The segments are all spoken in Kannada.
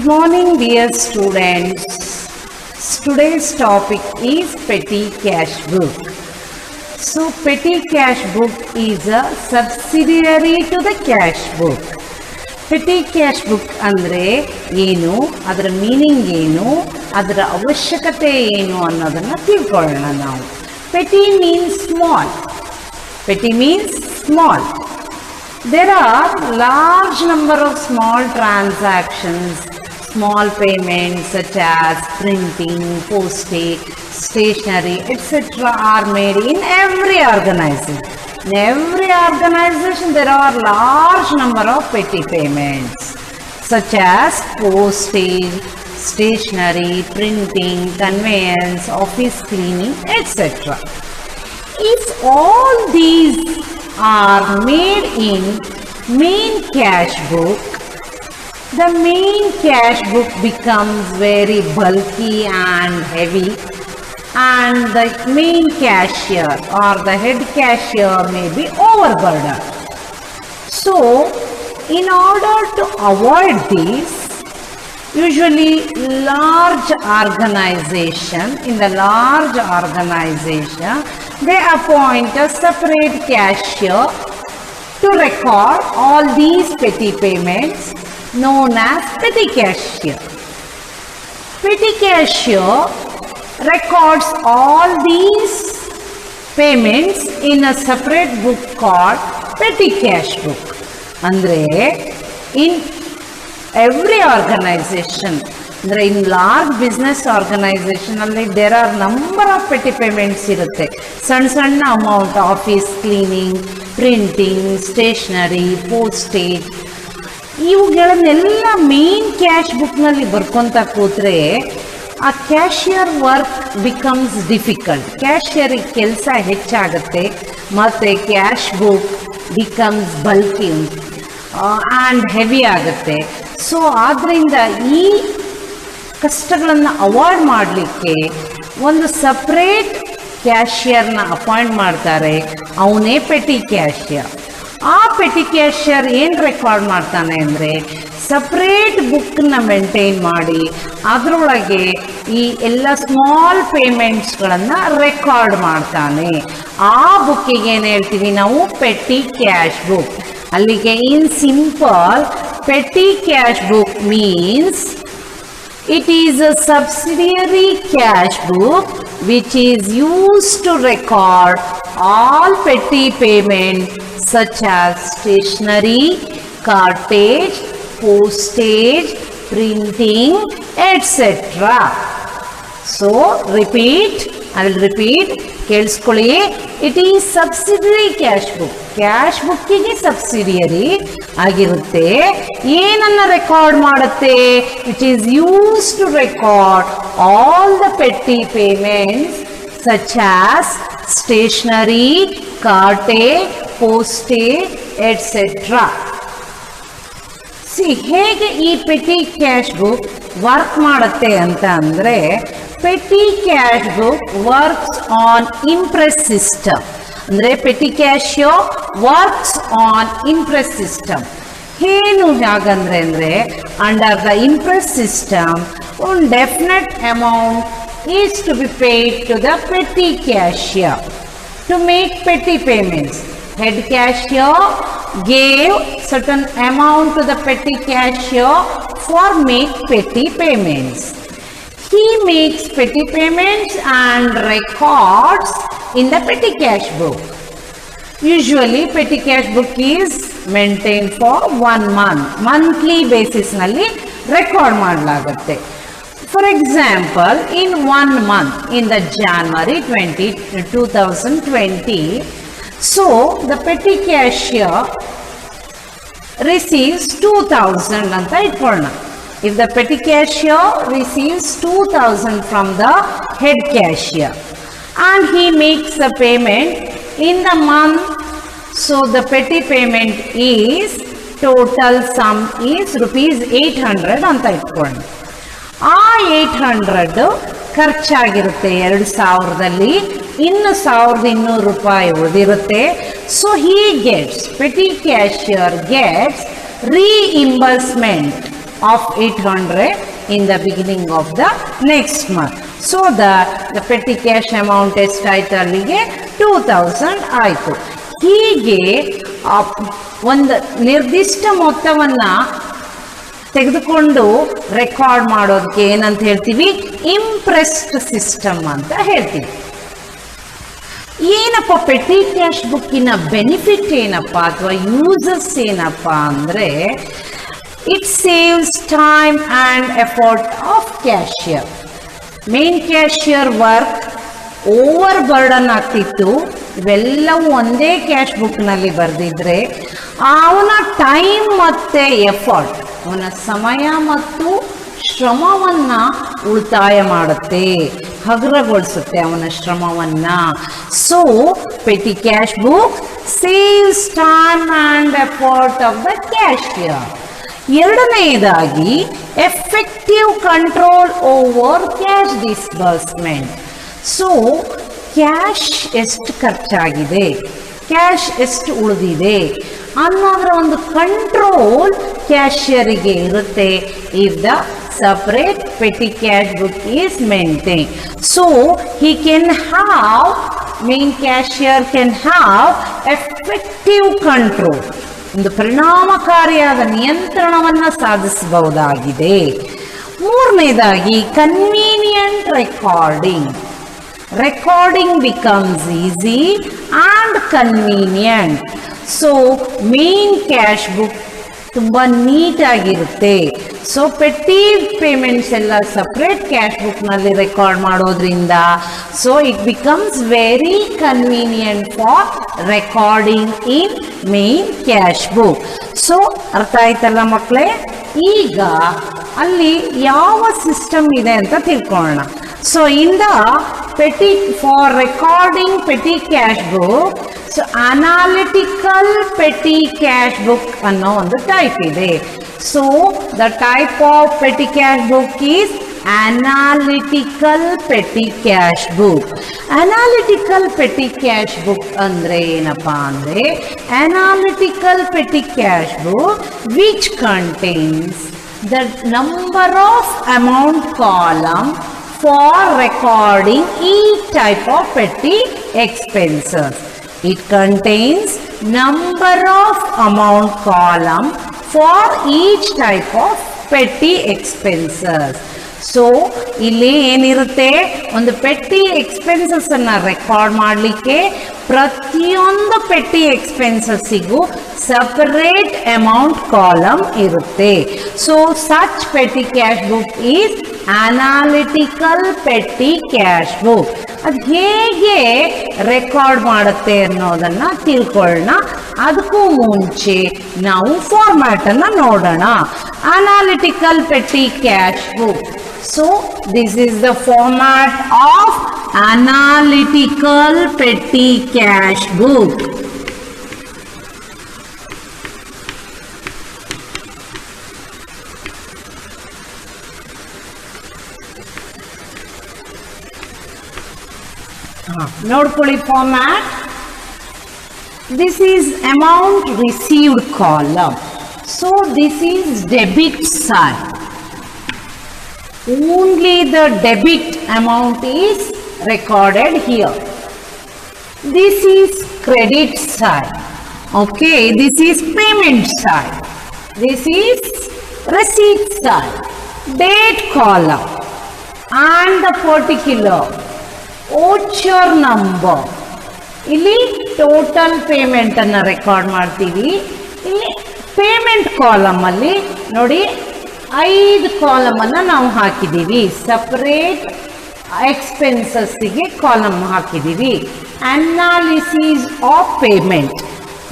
Good morning, dear students. Today's topic is petty cash book. So, petty cash book is a subsidiary to the cash book. Petty cash book andre ಏನು, ಅದರ ಮೀನಿಂಗ್ ಏನು, ಅದರ ಅವಶ್ಯಕತೆ ಏನು ಅನ್ನೋದನ್ನು ತಿಳ್ಕೊಳ್ಳೋಣ ನಾವು. Petty means small. Petty means small. There are large number of small transactions, small payments such as printing, postage, stationery, etc. are made in every organization. In every organization there are large number of petty payments such as postage, stationery, printing, conveyance, office cleaning, etc. If all these are made in main cash book, the main cash book becomes very bulky and heavy, and the main cashier or the head cashier may be overburdened. So, in order to avoid this, usually in the large organization, they appoint a separate cashier to record all these petty payments, known as petty cashier. Petty cashier records all these payments in a separate book called petty cash book. Andre, in every organization, in large business organization, there are number of petty payments irutte. Sanna amount, office cleaning, printing, stationery, postage. ಇವುಗಳನ್ನೆಲ್ಲ ಮೇನ್ ಕ್ಯಾಶ್ ಬುಕ್ನಲ್ಲಿ ಬರ್ಕೊತ ಕೂತ್ರೆ ಆ ಕ್ಯಾಶಿಯರ್ ವರ್ಕ್ ಬಿಕಮ್ಸ್ ಡಿಫಿಕಲ್ಟ್. ಕ್ಯಾಶಿಯರಿಗೆ ಕೆಲಸ ಹೆಚ್ಚಾಗುತ್ತೆ ಮತ್ತು cash book becomes bulky and heavy ಆಗುತ್ತೆ. ಸೊ ಆದ್ದರಿಂದ ಈ ಕಷ್ಟಗಳನ್ನು ಅವಾಯ್ಡ್ ಮಾಡಲಿಕ್ಕೆ ಒಂದು ಸಪ್ರೇಟ್ ಕ್ಯಾಶಿಯರ್ನ ಅಪಾಯಿಂಟ್ ಮಾಡ್ತಾರೆ. ಅವನೇ ಪೆಟಿ ಕ್ಯಾಶಿಯರ್. ಆ ಪೆಟಿ ಕ್ಯಾಶಿಯರ್ ಏನು ರೆಕಾರ್ಡ್ ಮಾಡ್ತಾನೆ ಅಂದರೆ ಸಪ್ರೇಟ್ ಬುಕ್ಕನ್ನ ಮೇಂಟೈನ್ ಮಾಡಿ ಅದರೊಳಗೆ ಈ ಎಲ್ಲ ಸ್ಮಾಲ್ ಪೇಮೆಂಟ್ಸ್ಗಳನ್ನು ರೆಕಾರ್ಡ್ ಮಾಡ್ತಾನೆ. ಆ ಬುಕ್ಕಿಗೆ ಏನು ಹೇಳ್ತೀವಿ ನಾವು, ಪೆಟಿ ಕ್ಯಾಶ್ ಬುಕ್. ಅಲ್ಲಿಗೆ in simple, petty cash book means it is a subsidiary cash book which is used to record all petty payments such as stationery, cartage, postage, printing, etc. So, I will repeat. ಕೇಳಿಸ್ಕೊಳ್ಳಿ. It is subsidiary cash book. Cash ಬುಕ್ಕಿಗೆ ಸಬ್ಸಿಡಿಯರಿ ಆಗಿರುತ್ತೆ. ಏನನ್ನ ರೆಕಾರ್ಡ್ ಮಾಡುತ್ತೆ? It is use to record all the petty payments such as stationery, cartage, postage, etc. ಹೇಗೆ ಈ ಪೆಟಿ ಕ್ಯಾಶ್ ಬುಕ್ ವರ್ಕ್ ಮಾಡುತ್ತೆ ಅಂತ ಅಂದರೆ, petty cash book works on imprest system. ಅಂದರೆ petty cashier works on imprest system. ಏನು ಹಾಗಂದ್ರೆ under the imprest system one definite amount is to be paid to the petty cashier to make petty payments. Head cashier gave certain amount to the petty cashier for make petty payments. He makes petty payments and records in the petty cash book. Usually petty cash book is maintained for 1 month. Monthly basis nalli record madalagutte. For example, in 1 month, in the January 2020, so the petty cashier receives 2000 anta itkolna. If the petty cashier receives 2000 from the head cashier and he makes a payment in the month, so the petty payment is, total sum is rupees 800 anta itkolna. ಆ 800 ಖರ್ಚಾಗಿರುತ್ತೆ 2000ದಲ್ಲಿ. ಇನ್ನು 1200 ರೂಪಾಯಿ ಉಳಿದಿರುತ್ತೆ. So he gets, petty cashier gets reimbursement of 800 in the beginning of the next month. So the petty cash amount ಎಷ್ಟಾಯ್ತು ಅಲ್ಲಿಗೆ 2000 ಆಯಿತು. ಹೀಗೆ ಒಂದು ನಿರ್ದಿಷ್ಟ ಮೊತ್ತವನ್ನು ತೆಗೆದುಕೊಂಡು ರೆಕಾರ್ಡ್ ಮಾಡೋದಕ್ಕೆ ಏನಂತ ಹೇಳ್ತೀವಿ, ಇಂಪ್ರೆಸ್ಡ್ ಸಿಸ್ಟಮ್ ಅಂತ ಹೇಳ್ತೀವಿ. ಏನಪ್ಪ ಪೆಟಿ ಕ್ಯಾಶ್ ಬುಕ್ಕಿನ ಬೆನಿಫಿಟ್ ಏನಪ್ಪ ಅಥವಾ ಯೂಸಸ್ ಏನಪ್ಪ ಅಂದರೆ, it saves time and effort of cashier. Main cashier work over burden ಆಗ್ತಿತ್ತು. ಇವೆಲ್ಲವೂ ಒಂದೇ ಕ್ಯಾಶ್ ಬುಕ್ನಲ್ಲಿ ಬರೆದಿದ್ರೆ ಅವನ ಟೈಮ್ ಮತ್ತು ಎಫರ್ಟ್, ಅವನ ಸಮಯ ಮತ್ತು ಶ್ರಮವನ್ನು ಉಳಿತಾಯ ಮಾಡುತ್ತೆ, ಹಗುರಗೊಳಿಸುತ್ತೆ ಅವನ ಶ್ರಮವನ್ನು. So petty cash book saves time and effort of the cashier. ಎರಡನೆಯದಾಗಿ effective control over cash disbursement. So cash ಎಷ್ಟು ಖರ್ಚಾಗಿದೆ, ಕ್ಯಾಶ್ ಎಷ್ಟು ಉಳಿದಿದೆ ಅನ್ನೋದರ ಒಂದು ಕಂಟ್ರೋಲ್ ಕ್ಯಾಶಿಯರಿಗೆ ಇರುತ್ತೆ if the separate petty cash book is maintained. So he can have, main cashier can have effective control. ಒಂದು ಪರಿಣಾಮಕಾರಿಯಾದ ನಿಯಂತ್ರಣವನ್ನು ಸಾಧಿಸಬಹುದಾಗಿದೆ. ಮೂರನೇದಾಗಿ convenient recording. Recording becomes easy and convenient. So main cash book ತುಂಬ ನೀಟಾಗಿರುತ್ತೆ. ಸೊ ಪೆಟ್ಟಿ ಪೇಮೆಂಟ್ಸ್ ಎಲ್ಲ ಸಪ್ರೇಟ್ ಕ್ಯಾಶ್ ಬುಕ್ನಲ್ಲಿ ರೆಕಾರ್ಡ್ ಮಾಡೋದ್ರಿಂದ so it becomes very convenient for recording in main cash book. So ಅರ್ಥ ಆಯ್ತಲ್ಲ ಮಕ್ಕಳೇ? ಈಗ ಅಲ್ಲಿ ಯಾವ ಸಿಸ್ಟಮ್ ಇದೆ ಅಂತ ತಿಳ್ಕೊಳ್ಳೋಣ. So in the petty for recording petty cash book, so analytical petty cash book ಅನ್ನೋ ಒಂದು ಟೈಪ್ ಇದೆ. So the type of petty cash book is analytical petty cash book. Analytical petty cash book ಅಂದ್ರೆ ಏನಪ್ಪಾ ಅಂದ್ರೆ, analytical petty cash book which contains the number of amount column for recording each type of petty expenses. It contains number of amount column for each type of petty expenses. So ಇಲ್ಲಿ ಏನಿರುತ್ತೆ, ಒಂದು ಪೆಟ್ಟಿ ಎಕ್ಸ್ಪೆನ್ಸಸ್ ಅನ್ನು ರೆಕಾರ್ಡ್ ಮಾಡಲಿಕ್ಕೆ ಪ್ರತಿಯೊಂದು ಪೆಟ್ಟಿ ಎಕ್ಸ್ಪೆನ್ಸಸ್ಸಿಗೂ ಸಪರೇಟ್ ಅಮೌಂಟ್ ಕಾಲಮ್ ಇರುತ್ತೆ. So such petty cash book is analytical petty cash book. ಅದು ಹೇಗೆ ರೆಕಾರ್ಡ್ ಮಾಡುತ್ತೆ ಅನ್ನೋದನ್ನು ತಿಳ್ಕೊಳ್ಳೋಣ. ಅದಕ್ಕೂ ಮುಂಚೆ ನಾವು ಫಾರ್ಮ್ಯಾಟನ್ನು ನೋಡೋಣ. Analytical petty cash book. So this is the format of analytical petty cash book. ನೋಡ್ಕೊಳ್ಳಿ format. This is amount received column. So this is debit side. Only the debit amount is recorded here. This is credit side. Okay, this is payment side. This is receipt side. Date column and the particular voucher number. ಇಲ್ಲಿ ಟೋಟಲ್ ಪೇಮೆಂಟ್ ಅನ್ನು ರೆಕಾರ್ಡ್ ಮಾಡ್ತೀವಿ. ಇಲ್ಲಿ ಪೇಮೆಂಟ್ ಕಾಲಮ್ ಅಲ್ಲಿ ನೋಡಿ 5 ಕಾಲಮ್ ಅನ್ನು ನಾವು ಹಾಕಿದ್ದೀವಿ. ಸಪರೇಟ್ ಎಕ್ಸ್ಪೆನ್ಸಸ್ಸಿಗೆ ಕಾಲಮ್ ಹಾಕಿದ್ದೀವಿ. ಅನಾಲಿಸಿಸ್ ಆಫ್ ಪೇಮೆಂಟ್,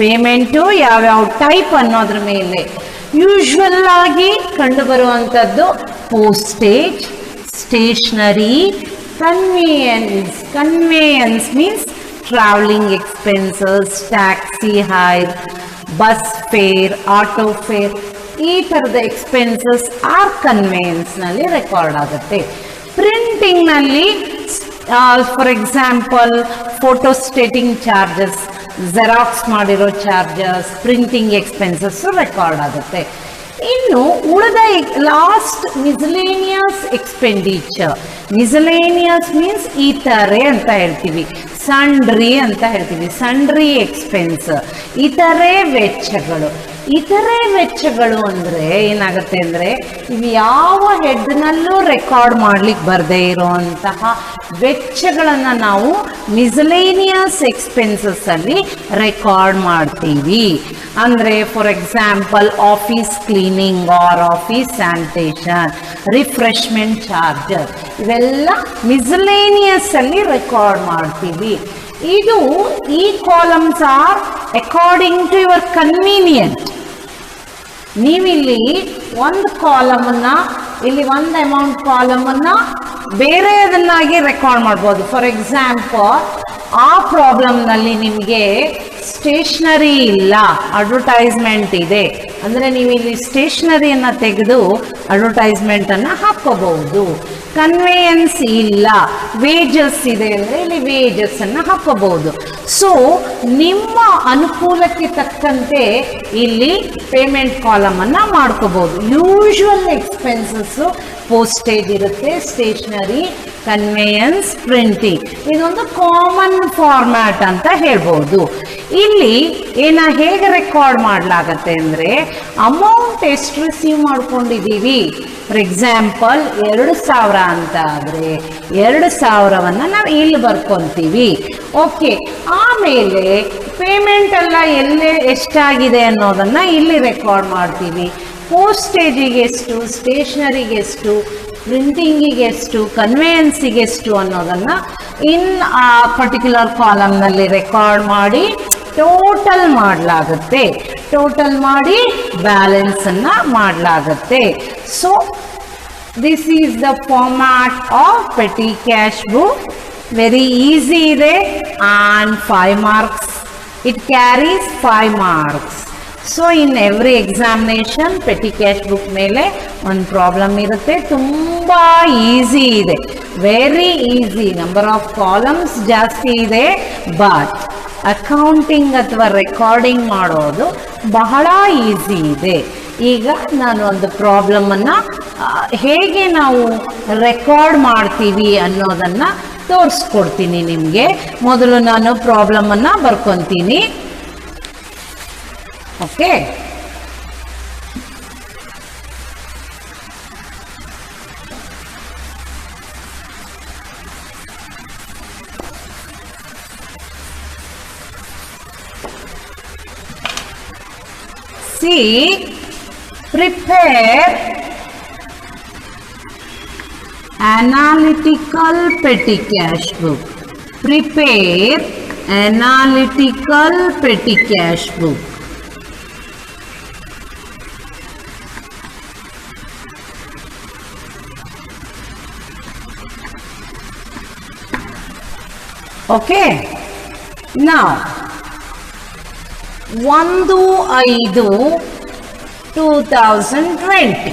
ಪೇಮೆಂಟು ಯಾವ್ಯಾವ ಟೈಪ್ ಅನ್ನೋದ್ರ ಮೇಲೆ ಯೂಶ್ವಲ್ ಆಗಿ ಕಂಡುಬರುವಂಥದ್ದು postage, stationery, conveyance means travelling expenses, taxi hire, bus fare, auto fare, ಈ ಥರದ ಎಕ್ಸ್ಪೆನ್ಸಸ್ ಆರ್ ಕನ್ವೇಯನ್ಸ್ನಲ್ಲಿ ರೆಕಾರ್ಡ್ ಆಗುತ್ತೆ. ಪ್ರಿಂಟಿಂಗ್ನಲ್ಲಿ for example photostating charges, xerox ಮಾಡಿರೋ ಚಾರ್ಜಸ್, ಪ್ರಿಂಟಿಂಗ್ ಎಕ್ಸ್ಪೆನ್ಸಸ್ಸು ರೆಕಾರ್ಡ್ ಆಗುತ್ತೆ. ಇನ್ನು ಉಳಿದ last miscellaneous expenditure. Miscellaneous means ಇತರೆ ಅಂತ ಹೇಳ್ತೀವಿ, ಸಂಡ್ರಿ ಅಂತ ಹೇಳ್ತೀವಿ, ಸಂಡ್ರಿ ಎಕ್ಸ್ಪೆನ್ಸ್, ಇತರೆ ವೆಚ್ಚಗಳು. ಇತರೆ ವೆಚ್ಚಗಳು ಅಂದರೆ ಏನಾಗುತ್ತೆ ಅಂದರೆ ಇವು ಯಾವ ಹೆಡ್ನಲ್ಲೂ ರೆಕಾರ್ಡ್ ಮಾಡ್ಲಿಕ್ಕೆ ಬರದೇ ಇರೋಂತಹ ವೆಚ್ಚಗಳನ್ನು ನಾವು ಮಿಸ್ಲೇನಿಯಸ್ ಎಕ್ಸ್ಪೆನ್ಸಸ್ ಅಲ್ಲಿ ರೆಕಾರ್ಡ್ ಮಾಡ್ತೀವಿ. ಅಂದರೆ for example office cleaning or office sanitation, refreshment charges, ಇವೆಲ್ಲ ಮಿಸ್ಲೇನಿಯಸ್ ಅಲ್ಲಿ ರೆಕಾರ್ಡ್ ಮಾಡ್ತೀವಿ. ಇದು ಈ columns are according to your convenient. ನೀವಿಲ್ಲಿ ಒಂದು ಕಾಲಮನ್ನು, ಇಲ್ಲಿ ಒಂದು ಅಮೌಂಟ್ ಕಾಲಮನ್ನು ಬೇರೆಯದನ್ನಾಗಿ ರೆಕಾರ್ಡ್ ಮಾಡ್ಬೋದು. ಫಾರ್ ಎಕ್ಸಾಂಪಲ್ ಆ ಪ್ರಾಬ್ಲಮ್ನಲ್ಲಿ ನಿಮಗೆ ಸ್ಟೇಷನರಿ ಇಲ್ಲ, ಅಡ್ವರ್ಟೈಸ್ಮೆಂಟ್ ಇದೆ ಅಂದರೆ ನೀವು ಇಲ್ಲಿ ಸ್ಟೇಷನರಿಯನ್ನು ತೆಗೆದು ಅಡ್ವರ್ಟೈಸ್ಮೆಂಟನ್ನು ಹಾಕೋಬಹುದು. ಕನ್ವೇಯನ್ಸ್ ಇಲ್ಲ, ವೇಜಸ್ ಇದೆ ಅಂದರೆ ಇಲ್ಲಿ ವೇಜಸ್ಸನ್ನು ಹಾಕೋಬಹುದು. ಸೊ ನಿಮ್ಮ ಅನುಕೂಲಕ್ಕೆ ತಕ್ಕಂತೆ ಇಲ್ಲಿ ಪೇಮೆಂಟ್ ಕಾಲಮನ್ನು ಮಾಡ್ಕೋಬಹುದು. ಯೂಶುವಲ್ ಎಕ್ಸ್ಪೆನ್ಸಸ್ಸು ಪೋಸ್ಟೇಜ್ ಇರುತ್ತೆ, ಸ್ಟೇಷನರಿ, ಕನ್ವೇಯನ್ಸ್, ಪ್ರಿಂಟಿಂಗ್, ಇದೊಂದು ಕಾಮನ್ ಫಾರ್ಮ್ಯಾಟ್ ಅಂತ ಹೇಳ್ಬೋದು. ಇಲ್ಲಿ ಹೇಗೆ ರೆಕಾರ್ಡ್ ಮಾಡಲಾಗತ್ತೆ ಅಂದರೆ ಅಮೌಂಟ್ ಎಷ್ಟು ರಿಸೀವ್ ಮಾಡ್ಕೊಂಡಿದ್ದೀವಿ. ಫಾರ್ ಎಕ್ಸಾಂಪಲ್ 2000 ಅಂತ ಆದರೆ 2000ವನ್ನು ನಾವು ಇಲ್ಲಿ ಬರ್ಕೊತೀವಿ. ಓಕೆ, ಆಮೇಲೆ ಪೇಮೆಂಟ್ ಎಲ್ಲ ಎಷ್ಟಾಗಿದೆ ಅನ್ನೋದನ್ನು ಇಲ್ಲಿ ರೆಕಾರ್ಡ್ ಮಾಡ್ತೀವಿ. ಪೋಸ್ಟೇಜಿಗೆ ಎಷ್ಟು, ಸ್ಟೇಷನರಿಗೆ ಎಷ್ಟು, ಪ್ರಿಂಟಿಂಗಿಗೆ ಎಷ್ಟು, ಕನ್ವೇಯನ್ಸಿಗೆ ಎಷ್ಟು ಅನ್ನೋದನ್ನು ಆ ಪರ್ಟಿಕ್ಯುಲರ್ ಕಾಲಮ್ನಲ್ಲಿ ರೆಕಾರ್ಡ್ ಮಾಡಿ ಟೋಟಲ್ ಮಾಡಲಾಗುತ್ತೆ. ಟೋಟಲ್ ಮಾಡಿ ಬ್ಯಾಲೆನ್ಸನ್ನು ಮಾಡಲಾಗುತ್ತೆ. So this is the format of petty cash book. Very easy ಇದೆ and 5 marks. It carries 5 marks. So in every examination petty cash book ಮೇಲೆ ಒಂದು ಪ್ರಾಬ್ಲಮ್ ಇರುತ್ತೆ. ತುಂಬ ಈಸಿ ಇದೆ, very easy. Number of columns ಜಾಸ್ತಿ ಇದೆ, ಬಟ್ ಅಕೌಂಟಿಂಗ್ ಅಥವಾ ರೆಕಾರ್ಡಿಂಗ್ ಮಾಡೋದು ಬಹಳ ಈಸಿ ಇದೆ. ಈಗ ನಾನು ಒಂದು ಪ್ರಾಬ್ಲಮನ್ನು ಹೇಗೆ ನಾವು ರೆಕಾರ್ಡ್ ಮಾಡ್ತೀವಿ ಅನ್ನೋದನ್ನು ತೋರಿಸ್ಕೊಡ್ತೀನಿ ನಿಮಗೆ. ಮೊದಲು ನಾನು ಪ್ರಾಬ್ಲಮನ್ನು ಬರ್ಕೊತೀನಿ. Okay, see, prepare analytical petty cash book. Prepare analytical petty cash book. Okay, now 1/5/2020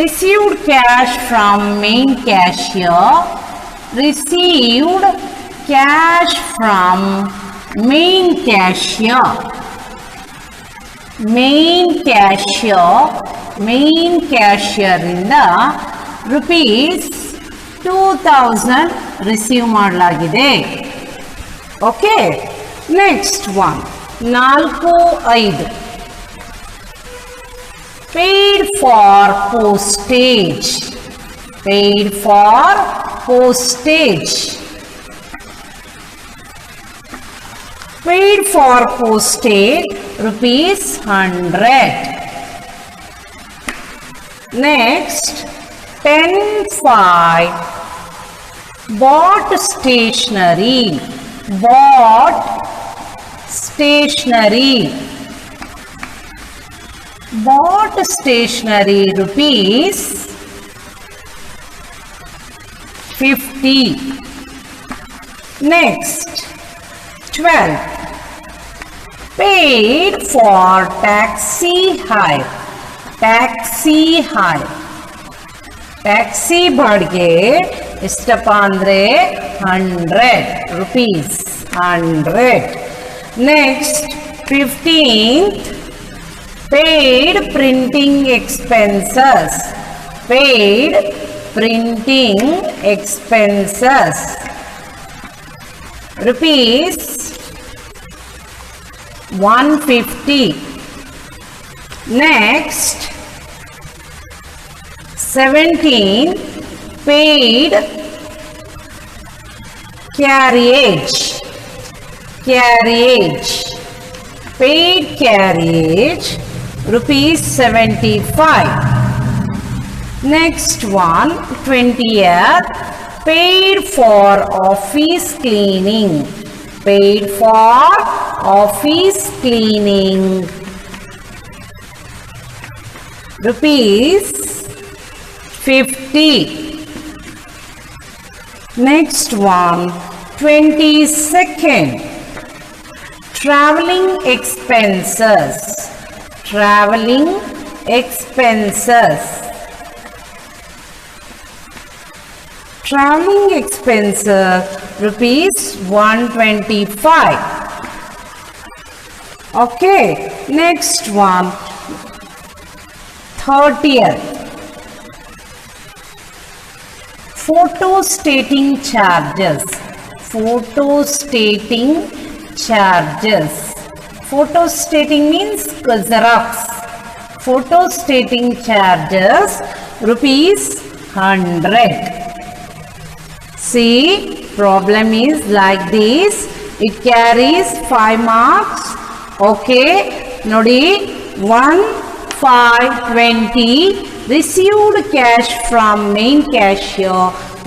received cash from main cashier. Received cash from main cashier. Main cashier ಇಂದ rupees 2000 ರಿಸೀವ್ ಮಾಡಲಾಗಿದೆ. Okay, next one 4/5 paid for postage. Paid for postage. Paid for postage rupees 100. Next 10/5 bought stationery. Bought stationery. Bought stationery rupees 50. Next 12 paid for taxi hire. Taxi hire. Taxi ಬಾಡಿಗೆ ಎಷ್ಟಪ್ಪ ಅಂದರೆ 100 rupees. 100. Next 15th paid printing expenses, paid printing expenses, rupees 150. Next, 17, paid carriage, paid carriage, rupees 75. Next one, 20th, paid for office cleaning, paid for office cleaning, rupees 50. Next one, 22nd, traveling expenses, traveling expenses, traveling expenses, rupees 125. Okay, next one, 30th, photo stating charges, photo stating charges, photo stating means Xerox, photo stating charges, rupees 100. See, problem is like this, it carries 5 marks. Okay, nodi 1, 5, 20, received cash from main cashier,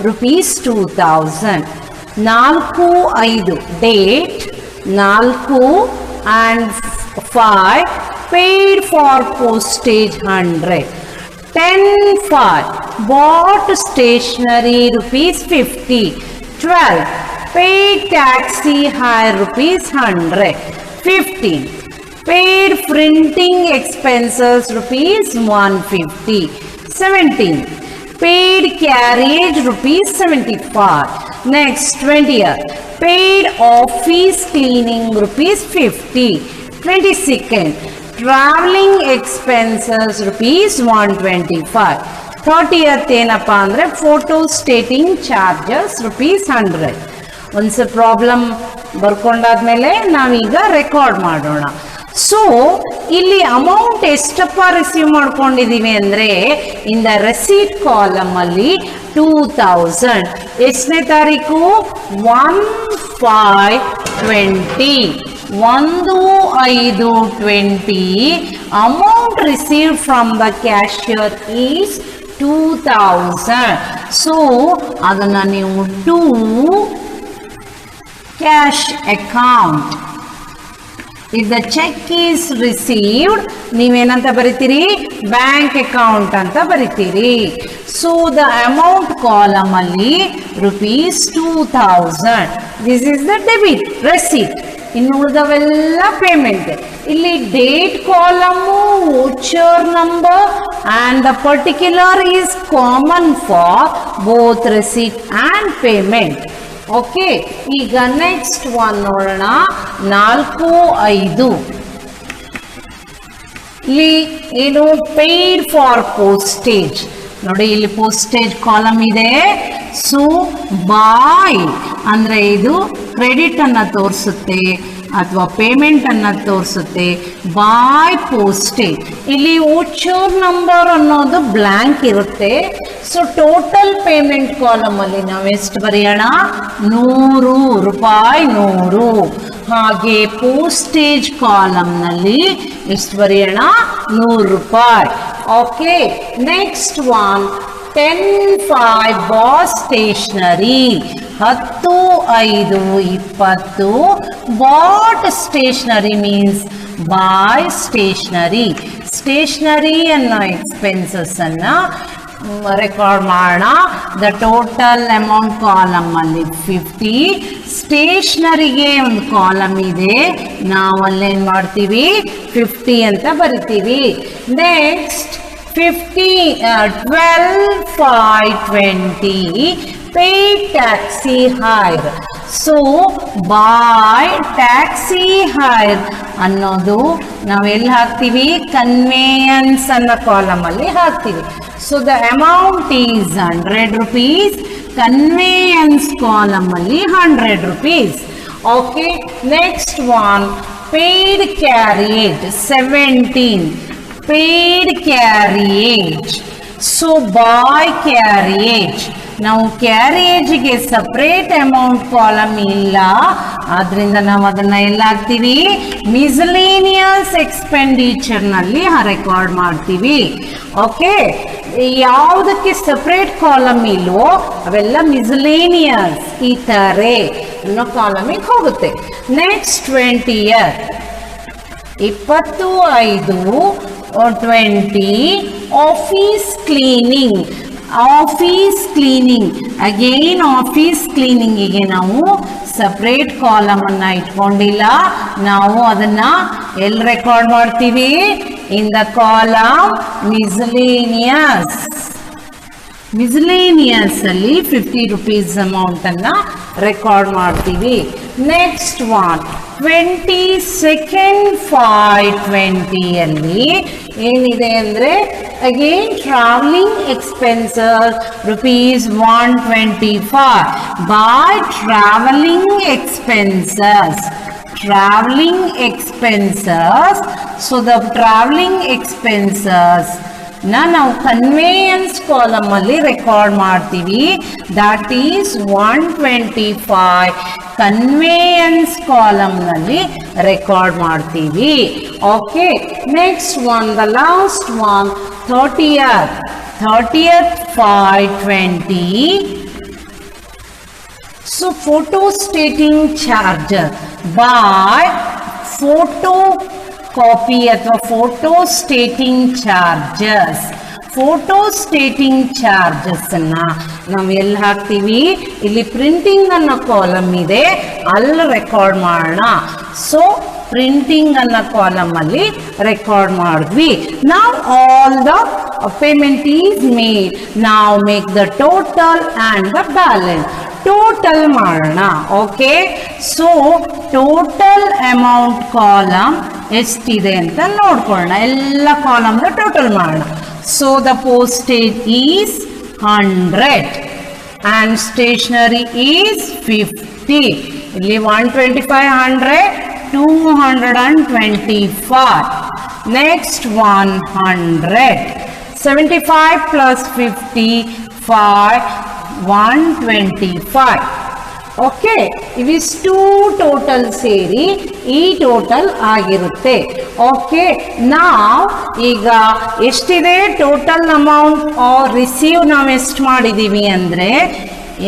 rupees 2000. 4, 5, date, 4 and 5, paid for postage 100. 10, 5, bought stationery, rupees 50. 12, paid taxi hire, rupees 100. 15, paid printing expenses, rupees 150. 17, paid carriage, rupees 75. Next, 20th, paid office cleaning, rupees 50. 22nd, traveling expenses, rupees 125. 30th ಏನಪ್ಪ ಅಂದರೆ ಫೋಟೋ ಸ್ಟೇಟಿಂಗ್ ಚಾರ್ಜಸ್ rupees 100. ಒಂದು ಪ್ರಾಬ್ಲಮ್ ಬರ್ಕೊಂಡಾದ್ಮೇಲೆ ನಾವೀಗ ರೆಕಾರ್ಡ್ ಮಾಡೋಣ. ಸೊ ಇಲ್ಲಿ ಅಮೌಂಟ್ ಎಷ್ಟಪ್ಪ ರಿಸೀವ್ ಮಾಡ್ಕೊಂಡಿದ್ದೀವಿ ಅಂದರೆ ಇನ್ ದ ರೆಸೀಟ್ ಕಾಲಮ್ ಅಲ್ಲಿ 2000. ಎಷ್ಟನೇ ತಾರೀಕು? 1/5/20. 1/5/20. Amount received from the cashier is 2000. So ಅದನ್ನ ನೀವು to cash account. If the check is received, ನೀವೇನಂತ ಬರಿತೀರಿ? ಬ್ಯಾಂಕ್ ಅಕೌಂಟ್ ಅಂತ ಬರಿತೀರಿ. ಸೊ ದ ಅಮೌಂಟ್ ಕಾಲಮ್ ಅಲ್ಲಿ rupees 2000. This is the debit receipt. ಇನ್ನು ಉಳಿದವೆಲ್ಲ ಪೇಮೆಂಟ್. ಇಲ್ಲಿ date column, voucher number and the particular is common for both receipt and payment. Okay, ಈಗ ನೆಕ್ಸ್ಟ್ ಒನ್ ನೋಡೋಣ. 4, 5 ಇಲ್ಲಿ ಏನು? Paid for postage. ನೋಡಿ ಇಲ್ಲಿ ಪೋಸ್ಟೇಜ್ ಕಾಲಮ್ ಇದೆ. ಸೊ ಬಾಯ್ ಅಂದರೆ ಇದು ಕ್ರೆಡಿಟ್ ಅನ್ನು ತೋರಿಸುತ್ತೆ ಅಥವಾ ಪೇಮೆಂಟ್ ಅನ್ನು ತೋರಿಸುತ್ತೆ. ಬಾಯ್ ಪೋಸ್ಟೇಜ್. ಇಲ್ಲಿ ವೋಚರ್ ನಂಬರ್ ಅನ್ನೋದು ಬ್ಲ್ಯಾಂಕ್ ಇರುತ್ತೆ. ಸೊ ಟೋಟಲ್ ಪೇಮೆಂಟ್ ಕಾಲಮ್ ಅಲ್ಲಿ ನಾವು ಎಷ್ಟು ಬರೆಯೋಣ? 100 ರೂಪಾಯಿ 100. ಹಾಗೆ ಪೋಸ್ಟೇಜ್ ಕಾಲಮ್ನಲ್ಲಿ ಎಷ್ಟು ಬರೆಯೋಣ? 100 ರೂಪಾಯಿ. Okay, next one 10, 5 bought stationery. 10, 5, 20. Bought stationery means by stationery. Stationery ಅನ್ನೋ ಎಕ್ಸ್ಪೆನ್ಸಸ್ ಅನ್ನ ರೆಕಾರ್ಡ್ ಮಾಡೋಣ. ದ ಟೋಟಲ್ ಅಮೌಂಟ್ ಕಾಲಮ್ ಅಲ್ಲಿ 50. ಸ್ಟೇಷನರಿಗೆ ಒಂದು ಕಾಲಮ್ ಇದೆ, ನಾವಲ್ಲೇನು ಮಾಡ್ತೀವಿ? 50 ಅಂತ ಬರಿತೀವಿ. Next 12, 5, 20 paid taxi hire. So by taxi hire ಅನ್ನೋದು ನಾವೆಲ್ಲಿ ಹಾಕ್ತೀವಿ, ಕನ್ವೇಯನ್ಸ್ ಅನ್ನೋ ಕಾಲಮಲ್ಲಿ ಹಾಕ್ತೀವಿ. So the amount is 100 rupees, conveyance ಕಾಲಮಲ್ಲಿ 100 rupees. Okay, next one paid carriage 17, paid carriage. So by carriage, ನಾವು ಕ್ಯಾರಿಯೇಜ್ಗೆ ಸಪ್ರೇಟ್ ಅಮೌಂಟ್ ಕಾಲಮ್ ಇಲ್ಲ, ಆದ್ರಿಂದ ನಾವು ಅದನ್ನ ಎಲ್ಲ ಹಾಕ್ತೀವಿ, ಮಿಸ್ಲೇನಿಯಸ್ ಎಕ್ಸ್ಪೆಂಡಿಚರ್ನಲ್ಲಿ ರೆಕಾರ್ಡ್ ಮಾಡ್ತೀವಿ. ಓಕೆ, ಯಾವುದಕ್ಕೆ ಸಪ್ರೇಟ್ ಕಾಲಮ್ ಇಲ್ವೋ ಅವೆಲ್ಲ ಮಿಸ್ಲೇನಿಯಸ್ ಇತರೆ ಅನ್ನೋ ಕಾಲಮಿಗೆ ಹೋಗುತ್ತೆ. Next 20th 25 20 office cleaning. Office cleaning, again office ಕ್ಲೀನಿಂಗಿಗೆ ನಾವು ಸಪ್ರೇಟ್ ಕಾಲಮ್ ಅನ್ನ ಇಟ್ಕೊಂಡಿಲ್ಲ, ನಾವು ಅದನ್ನ ಎಲ್ಲಿ ರೆಕಾರ್ಡ್ ಮಾಡ್ತೀವಿ, in the column miscellaneous. Miscellaneous ಅಲ್ಲಿ 50 rupees ಅಮೌಂಟ್ ಅನ್ನ ರೆಕಾರ್ಡ್ ಮಾಡ್ತೀವಿ. ನೆಕ್ಸ್ಟ್ ಒನ್ 22nd 5/20 ಅಲ್ಲಿ ಏನಿದೆ ಅಂದ್ರೆ again travelling expenses ₹125 by travelling expenses. Travelling expenses, so the travelling expenses ನಾವು ಕನ್ವೇಯನ್ಸ್ ಕಾಲಮ್ ಅಲ್ಲಿ ರೆಕಾರ್ಡ್ ಮಾಡ್ತೀವಿ. ದಟ್ ಈಸ್ 125 ಕನ್ವೇಯನ್ಸ್ ಕಾಲಮ್ ನಲ್ಲಿ ರೆಕಾರ್ಡ್ ಮಾಡ್ತೀವಿ. Okay, next one the last one 30th 5/20. So photo stating charger by photo copy ಅಥವಾ photo stating charges. Photo stating charges ಅನ್ನ ನಾವು ಎಲ್ಲಿ ಹಾಕ್ತೀವಿ, ಇಲ್ಲಿ ಪ್ರಿಂಟಿಂಗ್ ಅನ್ನೋ ಕಾಲಮ್ ಇದೆ, ಅಲ್ಲಿ ರೆಕಾರ್ಡ್ ಮಾಡೋಣ. ಸೊ ಪ್ರಿಂಟಿಂಗ್ ಅನ್ನೋ ಕಾಲಮ್ ಅಲ್ಲಿ ರೆಕಾರ್ಡ್ ಮಾಡಿದ್ವಿ. ನಾವು all the payment is made, ನಾವು make the total and the balance. Total ಮಾಡೋಣ. Okay, so total amount column ಎಷ್ಟಿದೆ ಅಂತ ನೋಡ್ಕೊಳ್ಳೋಣ. ಎಲ್ಲ ಕಾಲಮ್ ಟೋಟಲ್ ಮಾಡೋಣ. So the postage is 100 and stationery is 50. ಇಲ್ಲಿ 125 100 225. Next 100 75 plus 55 125. ಓಕೆ, ಇವಿಷ್ಟು ಟೋಟಲ್ ಸೇರಿ ಈ ಟೋಟಲ್ ಆಗಿರುತ್ತೆ. ಓಕೆ, ನಾವು ಈಗ ಎಷ್ಟಿದೆ ಟೋಟಲ್ ಅಮೌಂಟ್ ರಿಸೀವ್ ನಾವು ಎಷ್ಟು ಮಾಡಿದ್ದೀವಿ ಅಂದರೆ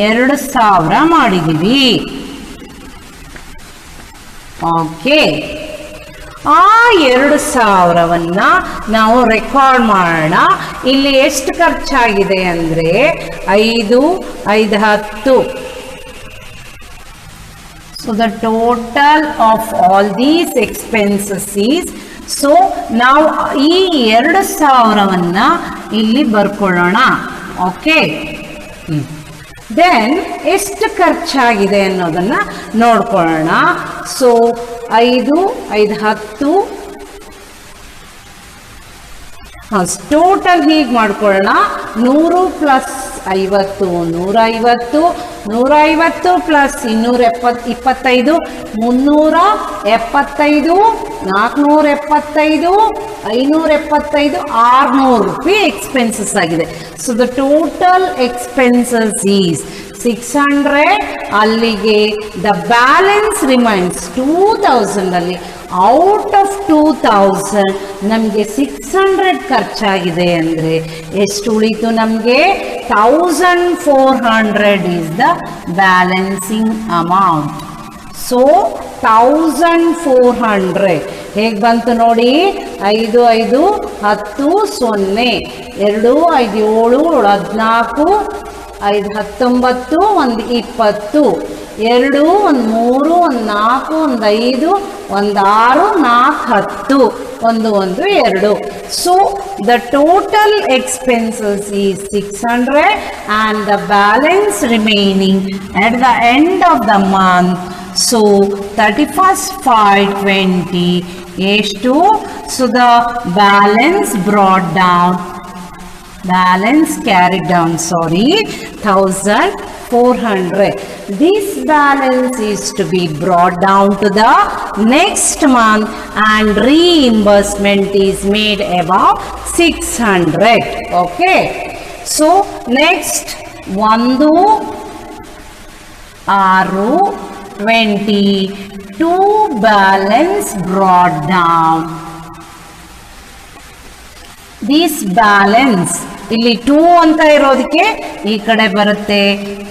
2000 ಮಾಡಿದ್ದೀವಿ. ಓಕೆ, ಆ 2000ವನ್ನ ನಾವು ರೆಕಾರ್ಡ್ ಮಾಡೋಣ. ಇಲ್ಲಿ ಎಷ್ಟು ಖರ್ಚಾಗಿದೆ ಅಂದರೆ 5 5 10. So the total of all these expenses is, so ನಾವು ಈ 2000ವನ್ನ ಇಲ್ಲಿ ಬರ್ಕೊಳ್ಳೋಣ. ಓಕೆ, ದೆನ್ ಎಷ್ಟು ಖರ್ಚಾಗಿದೆ ಅನ್ನೋದನ್ನ ನೋಡ್ಕೊಳ್ಳೋಣ. ಸೊ 5 5 10 ಟೋಟಲ್ ಹೀಗೆ ಮಾಡ್ಕೊಳ್ಳೋಣ. 100 ಪ್ಲಸ್ 50 150, 150 ಪ್ಲಸ್ 225 375, 475, 575, 600 ರೂಪಾಯಿ ಎಕ್ಸ್ಪೆನ್ಸಸ್ ಆಗಿದೆ. So the total expenses is 600. ಅಲ್ಲಿಗೆ ದ ಬ್ಯಾಲೆನ್ಸ್ ರಿಮೈನ್ಸ್ 2000. ಅಲ್ಲಿ ಔಟ್ ಆಫ್ 2000 ನಮಗೆ 600 ಖರ್ಚಾಗಿದೆ ಅಂದರೆ ಎಷ್ಟು ಉಳಿತು ನಮಗೆ? 1400 is the balancing amount. So 1400 ಹೇಗೆ ಬಂತು ನೋಡಿ. 5 5 10 0 2 5 7 14 5 19 1 20 2, 1 3, 1 4, 1 5, 1 6, 4 10, 1 1 2. So the total expenses is 600 and the balance remaining at the end of the month. So 31st 5/20 is 2. So the balance brought down, balance carried down, 1400. This balance is to be brought down to the next month and reimbursement is made above 600. Okay. So next 1 6 20 2 balance brought down. This balance ಇಲ್ಲಿ 2 ಅಂತ ಇರೋದಕ್ಕೆ ಈ ಕಡೆ ಬರುತ್ತೆ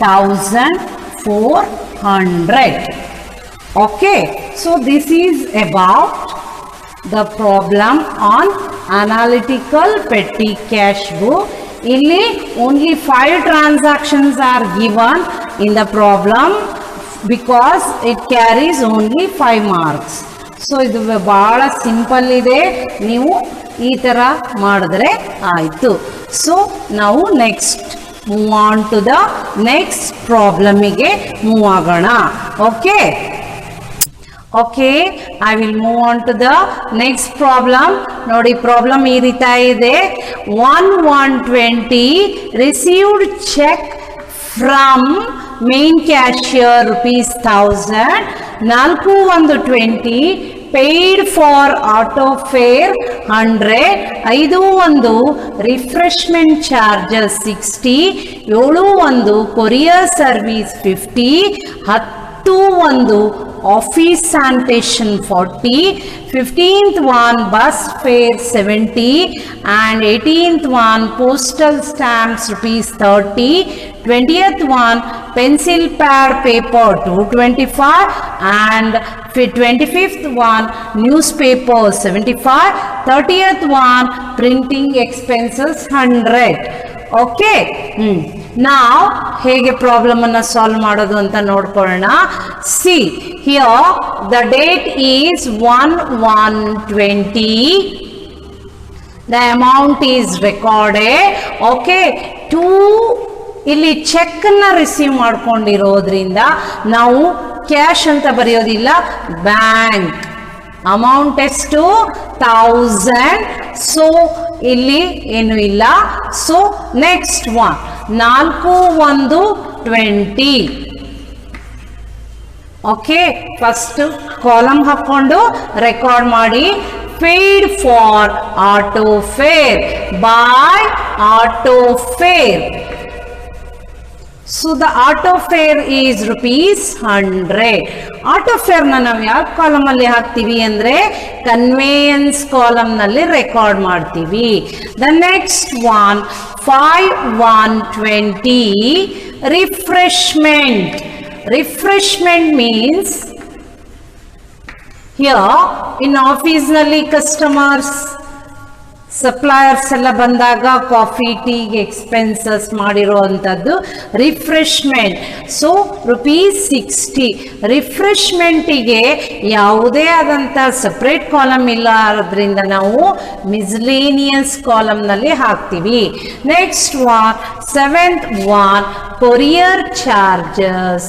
1400. Okay, so this is about the problem on analytical petty cash book. ಇಲ್ಲಿ only 5 transactions are given in the problem because it carries only 5 marks. So ಇದು ಬಹಳ ಸಿಂಪಲ್ ಇದೆ, ನೀವು ಈ ತರ ಮಾಡಿದ್ರೆ ಆಯ್ತು. So now next move on to the next problem ಗೆ move ಆಗೋಣ. Okay. Okay, I will move on to the next problem. ನೋಡಿ ಪ್ರಾಬ್ಲಮ್ ಈ ರೀತಿ ಇದೆ. 1/120 received check from main cashier ₹1000. 4/120 paid for auto fare 100. 5/1 refreshment charges 60. 7/1 courier service 50. 10/1 office sanitation 40. 15th one bus fare 70 and 18th one postal stamps ₹30. 20th one pencil pad paper 225 and 25th one newspaper 75. 30th one printing expenses 100. Okay. Now ಹೇಗೆ ಪ್ರಾಬ್ಲಮ್ ಅನ್ನು ಸಾಲ್ವ್ ಮಾಡೋದು ಅಂತ ನೋಡ್ಕೊಳ್ಳೋಣ. See here the date is 1/120. The amount is recorded. Okay, 2 ಇಲ್ಲಿ ಚೆಕ್ ಅನ್ನ ರಿಸೀವ್ ಮಾಡ್ಕೊಂಡಿರೋದ್ರಿಂದ ನಾವು ಕ್ಯಾಶ್ ಅಂತ ಬರೆಯೋದಿಲ್ಲ, ಬ್ಯಾಂಕ್. ಅಮೌಂಟ್ ಎಷ್ಟು? 1000. ಸೊ ಇಲ್ಲಿ ಏನು ಇಲ್ಲ. So next one 4/120. Okay, first column ಹಾಕೊಂಡು ರೆಕಾರ್ಡ್ ಮಾಡಿ. paid for auto fare by auto fare. So the auto fare is ₹100. auto fare na ನಾವು ಯಾವ ಕಾಲಮ್ ಅಲ್ಲಿ ಹಾಕ್ತೀವಿ ಅಂದ್ರೆ ಕನ್ವೇಯನ್ಸ್ ಕಾಲಮ್ ನಲ್ಲಿ ರೆಕಾರ್ಡ್ ಮಾಡ್ತೀವಿ. The next one 5/120 refreshment. Refreshment means here in office ನಲ್ಲಿ customers ಸಪ್ಲೈಯರ್ಸ್ ಎಲ್ಲ ಬಂದಾಗ ಕಾಫಿ ಟೀಗೆ ಎಕ್ಸ್ಪೆನ್ಸಸ್ ಮಾಡಿರುವಂಥದ್ದು ರಿಫ್ರೆಶ್ಮೆಂಟ್. ಸೊ ₹60. ರಿಫ್ರೆಶ್ಮೆಂಟಿಗೆ ಯಾವುದೇ ಆದಂಥ ಸಪ್ರೇಟ್ ಕಾಲಮ್ ಇಲ್ಲ, ಅದರಿಂದ ನಾವು ಮಿಸ್ಲೇನಿಯಸ್ ಕಾಲಮ್ನಲ್ಲಿ ಹಾಕ್ತೀವಿ. Next one 7th one courier charges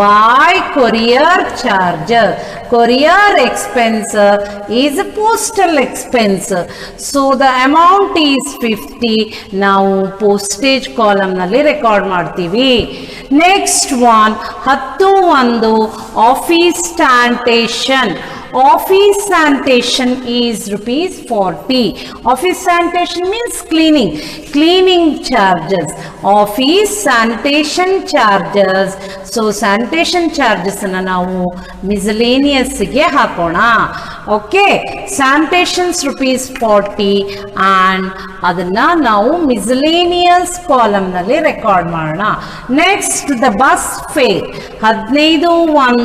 by courier charger. Courier expense is a postal expense. So the amount is 50. ನಾವು postage column ನಲ್ಲಿ ರೆಕಾರ್ಡ್ ಮಾಡ್ತೀವಿ. Next one 10/1 office sanitation. Office sanitation is ₹40. Office sanitation means cleaning. Cleaning charges. Office sanitation charges. So sanitation charges ಅನ್ನು ನಾವು miscellaneous ಗೆ ಹಾಕೋಣ. Okay, sanitations ₹40 and ಅದನ್ನ ನಾವು miscellaneous column ನಲ್ಲಿ ರೆಕಾರ್ಡ್ ಮಾಡೋಣ. Next the bus fare 15/1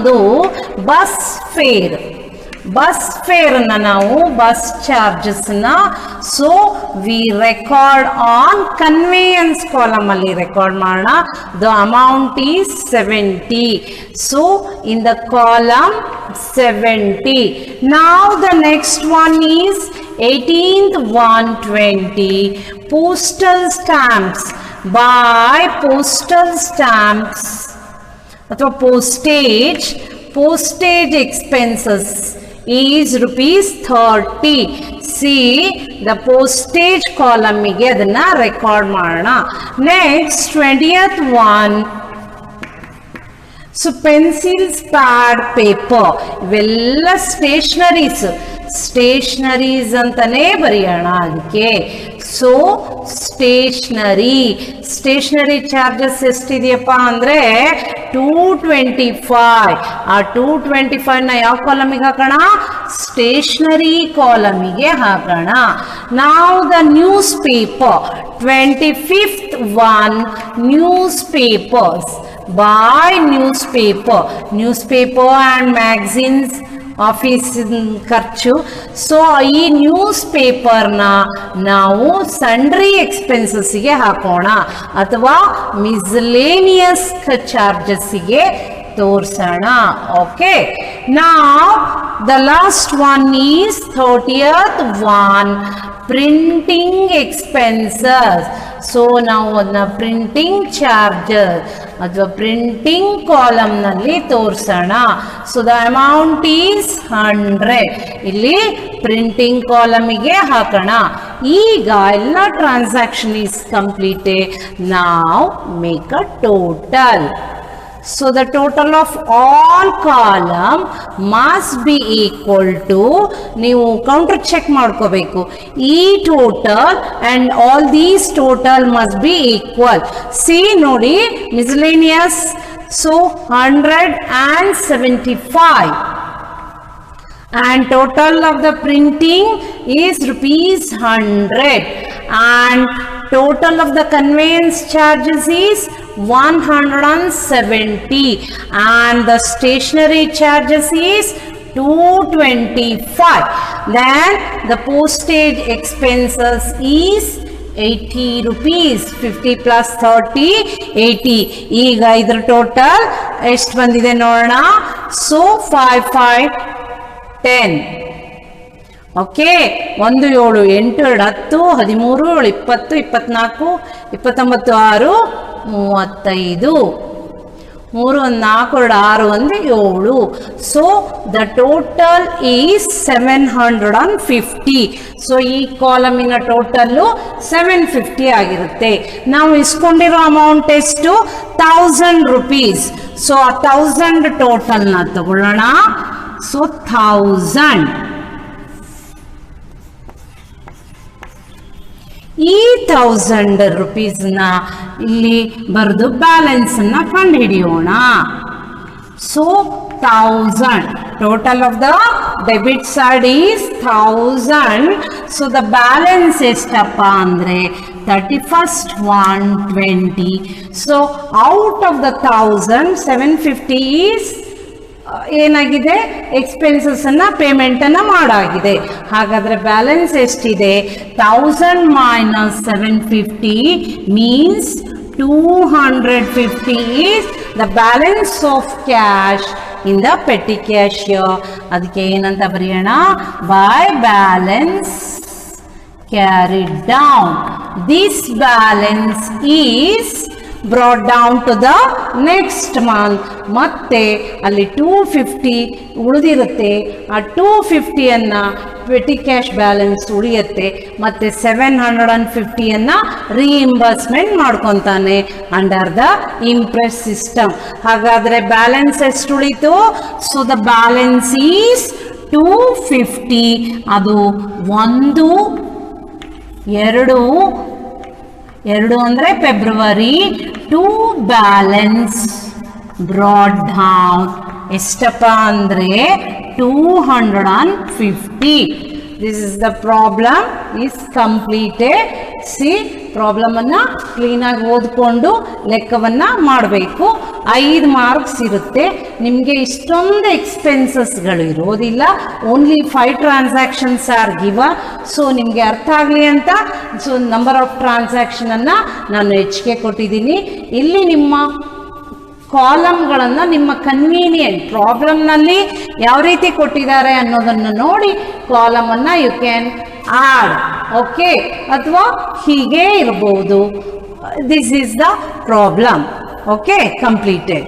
bus fare. Bus ಫೇರ್ನ ನಾವು ಬಸ್ ಚಾರ್ಜಸ್ನ so we record on conveyance column ಅಲ್ಲಿ ರೆಕಾರ್ಡ್ ಮಾಡೋಣ. The amount is 70. So in the column 70. Now the next one is 18th 120. Postal stamps. Buy postal stamps ಅಥವಾ postage expenses is rupees 30. See the postage column ಗೆ ಅದನ್ನ ರೆಕಾರ್ಡ್ ಮಾಡೋಣ. Next 20th one. So pencils, pad, paper ಇವೆಲ್ಲ ಸ್ಟೇಷನರೀಸ್ ಅಂತಾನೆ ಬರೆಯೋಣ ಅದಕ್ಕೆ. ಸೊ ಸ್ಟೇಷನರಿ ಚಾರ್ಜಸ್ ಎಷ್ಟಿದೆಯಪ್ಪ ಅಂದರೆ 225. ಆ 225ನ ಯಾವ ಕಾಲಮಿಗೆ ಹಾಕೋಣ? ಸ್ಟೇಷನರಿ ಕಾಲಮಿಗೆ ಹಾಕೋಣ. ನಾವು the news paper 25th one, newspapers. Buy newspaper and magazines, office ಖರ್ಚು. ಸೊ ಈ ನ್ಯೂಸ್ ಪೇಪರ್ನ ನಾವು ಸಂಡ್ರಿ ಎಕ್ಸ್ಪೆನ್ಸಸ್ಗೆ ಹಾಕೋಣ ಅಥವಾ ಮಿಸ್ಲೇನಿಯಸ್ ಚಾರ್ಜಸ್ಗೆ ತೋರಿಸೋಣ. ಓಕೆ, ನಾವ್ the last one is 30th one, printing expenses. So ನಾವು ಅದನ್ನ ಪ್ರಿಂಟಿಂಗ್ ಚಾರ್ಜಸ್ ಅಥವಾ ಪ್ರಿಂಟಿಂಗ್ ಕಾಲಮ್ನಲ್ಲಿ ತೋರಿಸೋಣ. So the amount is 100. ಇಲ್ಲಿ ಪ್ರಿಂಟಿಂಗ್ ಕಾಲಮಿಗೆ ಹಾಕೋಣ. ಈಗ ಎಲ್ಲ ಟ್ರಾನ್ಸಾಕ್ಷನ್ ಈಸ್ ಕಂಪ್ಲೀಟೆಡ್. ನಾವು make a total. So the total of all column must be equal to, ನೀವು ಕೌಂಟರ್ ಚೆಕ್ ಮಾಡ್ಕೋಬೇಕು, ಈ total and all these total must be equal. See ನೋಡಿ, miscellaneous, so 175 and total of the printing is rupees 100 and total of the conveyance charges is 170 and the stationery charges is 225. Then the postage expenses is 80 rupees. 50 plus 30 80. ಈಗ ಇದರ ಟೋಟಲ್ ಎಷ್ಟು ಬಂದಿದೆ ನೋಡೋಣ. So 5 5 10. Okay, 1 7 8 2 10 13 7 20 24 29 6 35 3 1 4 2 6 1 7. So the total is 750. So ಈ ಕಾಲಮಿನ ಟೋಟಲ್ಲು 750 ಆಗಿರುತ್ತೆ. ನಾವು ಇಸ್ಕೊಂಡಿರೋ ಅಮೌಂಟ್ ಎಷ್ಟು? 1000 rupees. ಸೊ 1000 ಟೋಟಲ್ನ ತಗೊಳ್ಳೋಣ. ಸೊ 1000. ಈ 1000 rupeesನ ಇಲ್ಲಿ ಬರೆದು ಬ್ಯಾಲೆನ್ಸ್ ಅನ್ನ ಕಂಡು ಹಿಡಿಯೋಣ. So 1000 total of the debit side is 1000. So the balance ಎಷ್ಟಪ್ಪ ಅಂದರೆ 31st 120. So out of the 1000 750 is ಏನಾಗಿದೆ? ಎಕ್ಸ್ಪೆನ್ಸಸ್ ಅನ್ನ ಪೇಮೆಂಟ್ ಅನ್ನ ಮಾಡಾಗಿದೆ. ಹಾಗಾದ್ರೆ ಬ್ಯಾಲೆನ್ಸ್ ಎಷ್ಟಿದೆ? 1000 minus 750 means 250 is the balance of cash in the petty cash here. ಅದಕ್ಕೆ ಏನಂತ ಬರೆಯೋಣ? by balance carried down. This balance is brought down to the next month. ಮತ್ತೆ ಅಲ್ಲಿ 250 ಉಳಿದಿರುತ್ತೆ. ಆ 250 ಅನ್ನ ಪೆಟಿ ಕ್ಯಾಶ್ ಬ್ಯಾಲೆನ್ಸ್ ಉಳಿಯುತ್ತೆ. ಮತ್ತೆ 750 ಅನ್ನ ರೀಇಂಬರ್ಸ್ಮೆಂಟ್ ಮಾಡ್ಕೊತಾನೆ ಅಂಡರ್ ದ ಇಂಪ್ರೆಸ್ ಸಿಸ್ಟಮ್. ಹಾಗಾದ್ರೆ ಬ್ಯಾಲೆನ್ಸ್ ಎಷ್ಟು ಉಳಿತು? So the balance is 250. ಅದು 1 2 ಅಂದರೆ ಫೆಬ್ರವರಿ. 2 ಬ್ಯಾಲೆನ್ಸ್ ಬ್ರಾಡ್ ಡೌನ್ ಎಷ್ಟಪ್ಪ ಅಂದರೆ 250. This is the problem is completed. See ಪ್ರಾಬ್ಲಮನ್ನು ಕ್ಲೀನಾಗಿ ಓದ್ಕೊಂಡು ಲೆಕ್ಕವನ್ನು ಮಾಡಬೇಕು. 5 ಮಾರ್ಕ್ಸ್ ಇರುತ್ತೆ. ನಿಮಗೆ ಇಷ್ಟೊಂದು ಎಕ್ಸ್ಪೆನ್ಸಸ್ಗಳು ಇರೋದಿಲ್ಲ. Only 5 transactions are given. So ನಿಮಗೆ ಅರ್ಥ ಆಗಲಿ ಅಂತ ಸೊ ನಂಬರ್ ಆಫ್ ಟ್ರಾನ್ಸಾಕ್ಷನನ್ನು ನಾನು ಹೆಚ್ಚಿಗೆ ಕೊಟ್ಟಿದ್ದೀನಿ. ಇಲ್ಲಿ ನಿಮ್ಮ ಕಾಲಮ್ಗಳನ್ನು ನಿಮ್ಮ ಕನ್ವೀನಿಯಂಟ್ ಪ್ರಾಬ್ಲಮ್ನಲ್ಲಿ ಯಾವ ರೀತಿ ಕೊಟ್ಟಿದ್ದಾರೆ ಅನ್ನೋದನ್ನು ನೋಡಿ ಕಾಲಮನ್ನು ಯು ಕ್ಯಾನ್ ಆಡ್. ಓಕೆ, ಅಥವಾ ಹೀಗೆ ಇರಬಹುದು. This is the problem. Okay, completed.